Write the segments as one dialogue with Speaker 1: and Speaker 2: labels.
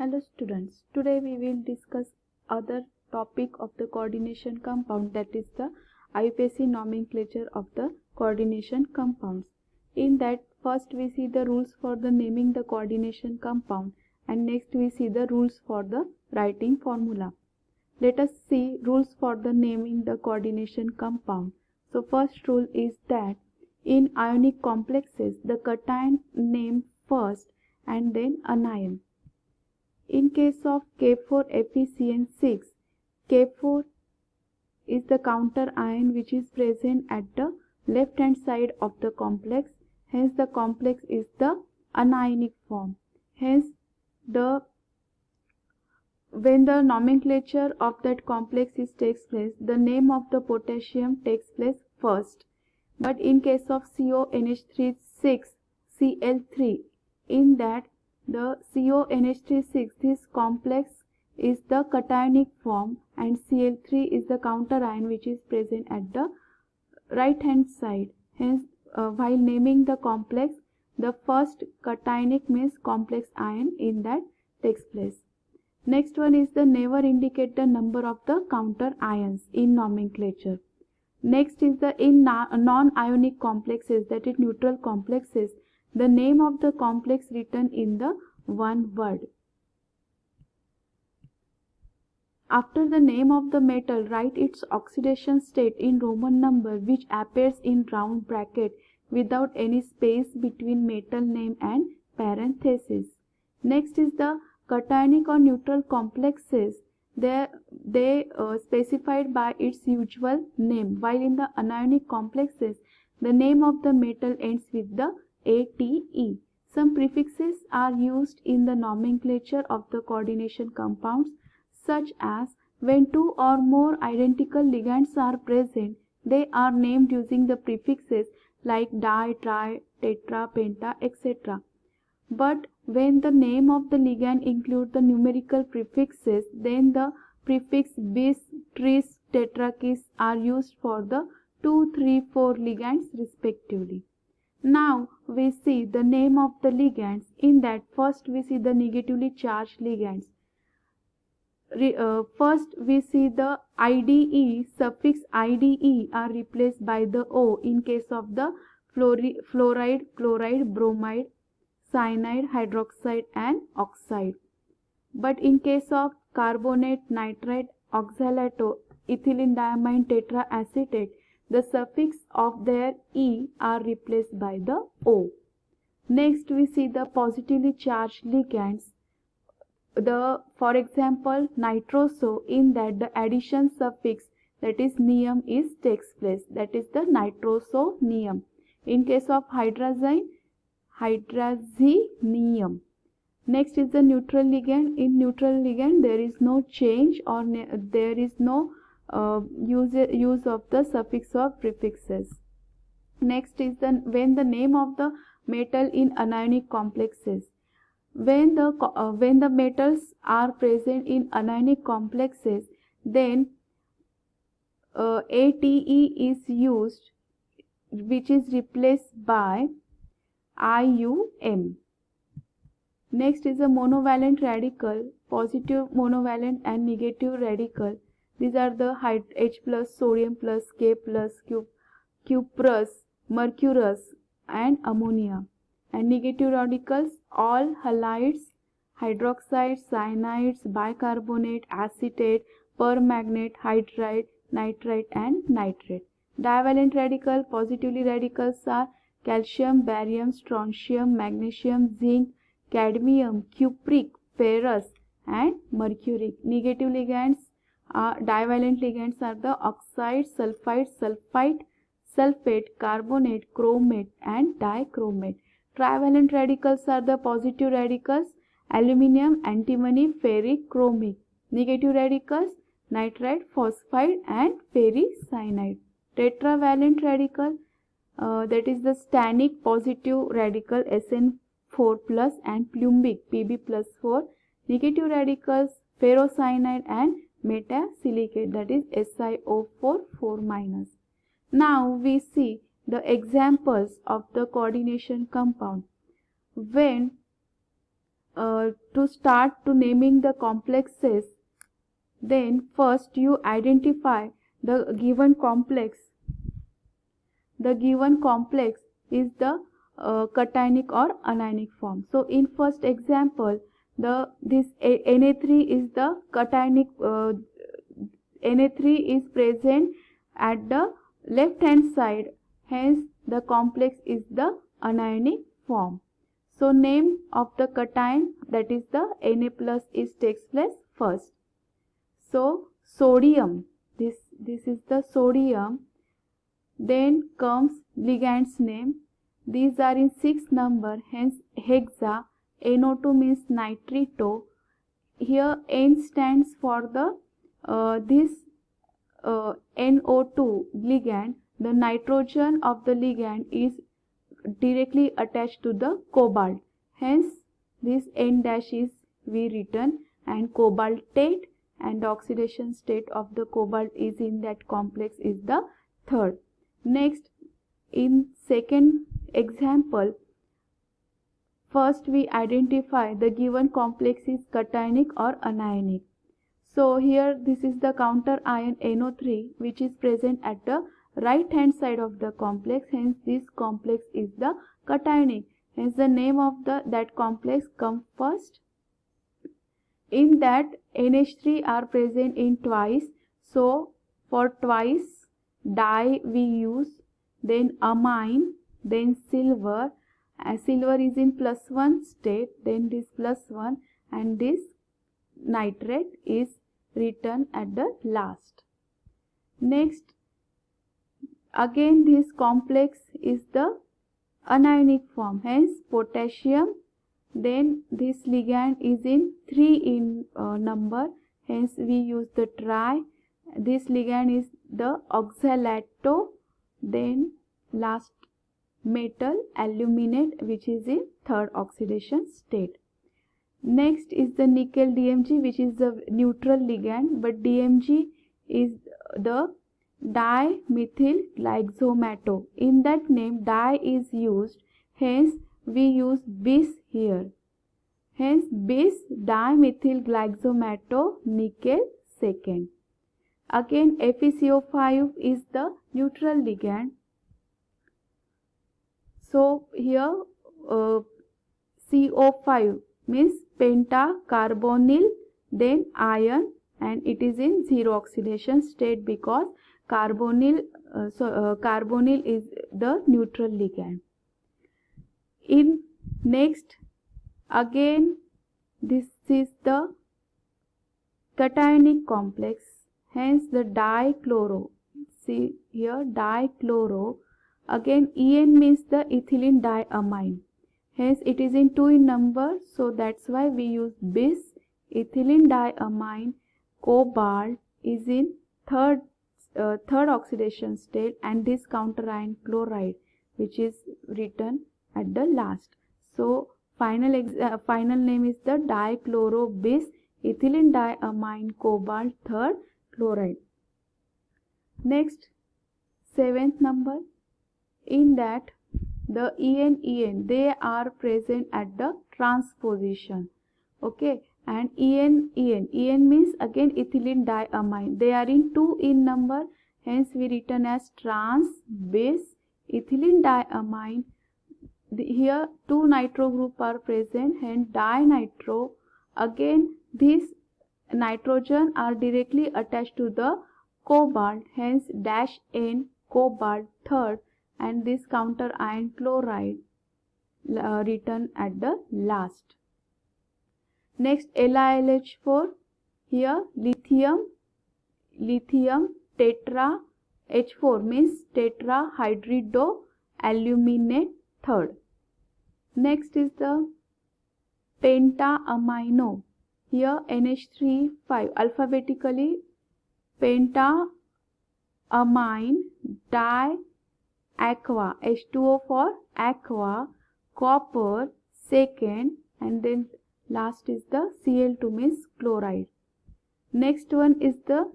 Speaker 1: Hello students, today we will discuss other topic of the coordination compound, that is the IUPAC nomenclature of the coordination compounds. In that, first we see the rules for the naming the coordination compound, and next we see the rules for the writing formula. Let us see rules for the naming the coordination compound. So first rule is that in ionic complexes the cation name first and then anion. In case of K4FeCN6, K4 is the counter ion which is present at the left hand side of the complex, hence the complex is the anionic form. Hence when the nomenclature of that complex takes place, the name of the potassium takes place first. But in case of CONH3 Cl3, in that the CONH3 this complex is the cationic form and Cl3 is the counter ion which is present at the right hand side. Hence while naming the complex, the first cationic means complex ion in that takes place. Next one is the never indicate the number of the counter ions in nomenclature. Next is the in non-ionic complexes, that is neutral complexes, the name of the complex written in the one word. After the name of the metal, write its oxidation state in Roman number which appears in round bracket without any space between metal name and parenthesis. Next is the cationic or neutral complexes. They specified by its usual name, while in the anionic complexes the name of the metal ends with the ATE. Some prefixes are used in the nomenclature of the coordination compounds, such as when two or more identical ligands are present, they are named using the prefixes like di, tri, tetra, penta, etc. But when the name of the ligand includes the numerical prefixes, then the prefix bis, tris, tetrakis are used for the 2, 3, 4 ligands respectively. Now we see the name of the ligands. In that, first we see the negatively charged ligands. First we see the IDE, suffix IDE are replaced by the O in case of the fluoride, chloride, bromide, cyanide, hydroxide and oxide. But in case of carbonate, nitrate, oxalato, ethylene diamine tetraacetate, the suffix of their E are replaced by the O. Next we see the positively charged ligands. For example, nitroso, in that the addition suffix, that is neum, takes place, that is the nitrosonium. In case of hydrazine, hydrazinium. Next is the neutral ligand. In neutral ligand there is no change or there is no use of the suffix or prefixes. Next is when the name of the metal in anionic complexes. When the metals are present in anionic complexes, then ATE is used, which is replaced by IUM. Next is a monovalent radical, positive monovalent and negative radical. These are the H plus, sodium plus, K plus, cuprous, mercurous and ammonia. And negative radicals, all halides, hydroxides, cyanides, bicarbonate, acetate, permanganate, hydride, nitrite and nitrate. Divalent radical, positively radicals are calcium, barium, strontium, magnesium, zinc, cadmium, cupric, ferrous and mercury. Negative ligands, divalent ligands are the oxide, sulfide, sulfite, sulfate, carbonate, chromate and dichromate. Trivalent radicals are the positive radicals, aluminium, antimony, ferric, chromic. Negative radicals, nitrite, phosphide and ferricyanide. Tetravalent radical, that is the stannic positive radical SN4 plus and plumbic Pb plus 4. Negative radicals, ferrocyanide and metasilicate, that is SiO4 4 minus. Now we see the examples of the coordination compound. When to start to naming the complexes, then first you identify the given complex. The given complex is the cationic or anionic form. So in first example, this Na3 is the cationic. Na3 is present at the left hand side, hence the complex is the anionic form. So name of the cation, that is the Na plus, is takes place first. So sodium, this is the sodium. Then comes ligand's name. These are in 6 number, hence hexa. NO2 means nitrito. Here N stands for the this NO2 ligand. The nitrogen of the ligand is directly attached to the cobalt. Hence this N dash is we written, and cobaltate, and the oxidation state of the cobalt is in that complex is the third. Next, in second example, first we identify the given complex is cationic or anionic. So here this is the counter ion NO3 which is present at the right hand side of the complex, hence this complex is the cationic, hence the name of that complex comes first. In that NH3 are present in twice, so for twice di we use, then amine, then silver. Silver is in +1 state, then this +1, and this nitrate is written at the last. Next, again this complex is the anionic form, hence potassium. Then this ligand is in 3 in number, hence we use the tri. This ligand is the oxalato. Then last metal aluminate, which is in third oxidation state. Next is the nickel DMG, which is the neutral ligand, but DMG is the dimethyl glyxomato. In that name di is used, hence we use bis here. Hence bis dimethyl glyxomato nickel second. Again FeCO5 is the neutral ligand. So here CO5 means pentacarbonyl, then ion, and it is in zero oxidation state because carbonyl is the neutral ligand. In next, again this is the cationic complex, hence the dichloro. See here dichloro. Again En means the ethylene diamine, hence it is in 2 in number, so that's why we use bis. Ethylene diamine cobalt is in third oxidation state, and this counter ion chloride which is written at the last. So final name is the dichloro bis ethylene diamine cobalt third chloride. Next, 7th number. In that the En they are present at the transposition. Okay, and En means again ethylene diamine. They are in 2 in number, hence we written as trans bis ethylene diamine. Here 2 nitro group are present, hence dinitro. Again these nitrogen are directly attached to the cobalt, hence dash N cobalt third, and this counter ion chloride written at the last. Next LiLH4, here lithium tetra H4 means tetrahydrido aluminate third. Next is the pentaamino. Here NH3 5 alphabetically pentaamine aqua, H2O for aqua, copper second, and then last is the Cl2 means chloride. Next one is the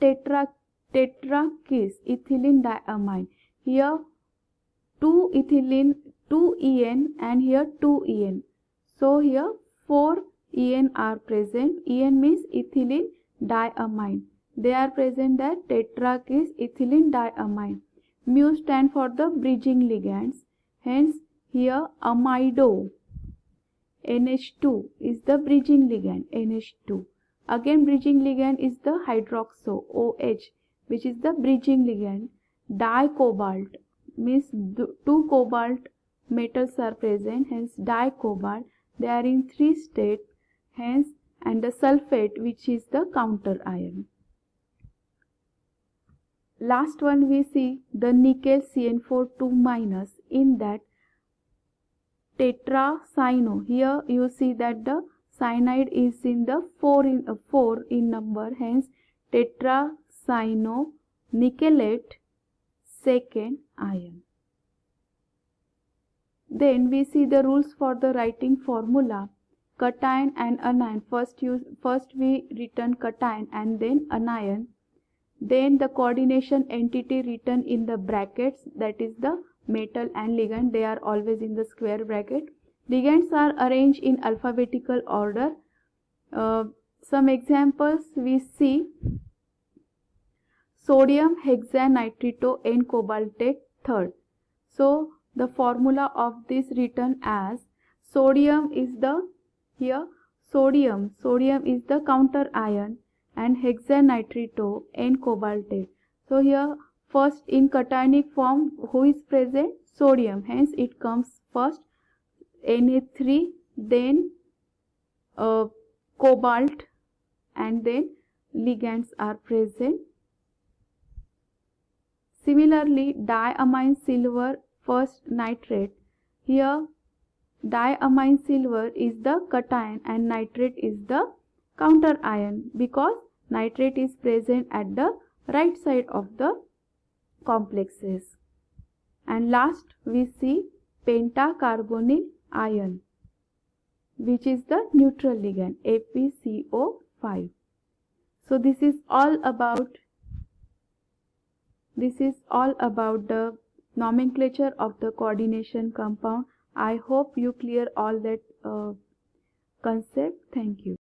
Speaker 1: tetrakis ethylene diamine. Here 2 ethylene 2 En and here 2 En. So here 4 En are present. En means ethylene diamine. They are present that tetrarch is ethylene diamine. Mu stand for the bridging ligands. Hence here amido NH2 is the bridging ligand NH2. Again bridging ligand is the hydroxo OH, which is the bridging ligand. Dicobalt means two cobalt metals are present, hence dicobalt. They are in 3 states, hence, and the sulfate, which is the counter ion. Last one we see the nickel CN4 2-, in that tetracyano. Here you see that the cyanide is in the 4 in number, hence tetracyano nickelate second ion. Then we see the rules for the writing formula. Cation and anion. First we written cation and then anion. Then the coordination entity written in the brackets, that is the metal and ligand. They are always in the square bracket. Ligands are arranged in alphabetical order. Some examples we see: sodium hexanitrito N cobaltate third. So the formula of this written as sodium is the sodium is the counter ion and hexanitrito N cobaltate. So here first in cationic form who is present? Sodium, hence it comes first Na3, then cobalt, and then ligands are present. Similarly, diamine silver first nitrate. Here diamine silver is the cation and nitrate is the counter ion, because nitrate is present at the right side of the complexes. And last we see pentacarbonyl ion, which is the neutral ligand ApCO5. So this is all about the nomenclature of the coordination compound. I hope you clear all that concept. Thank you.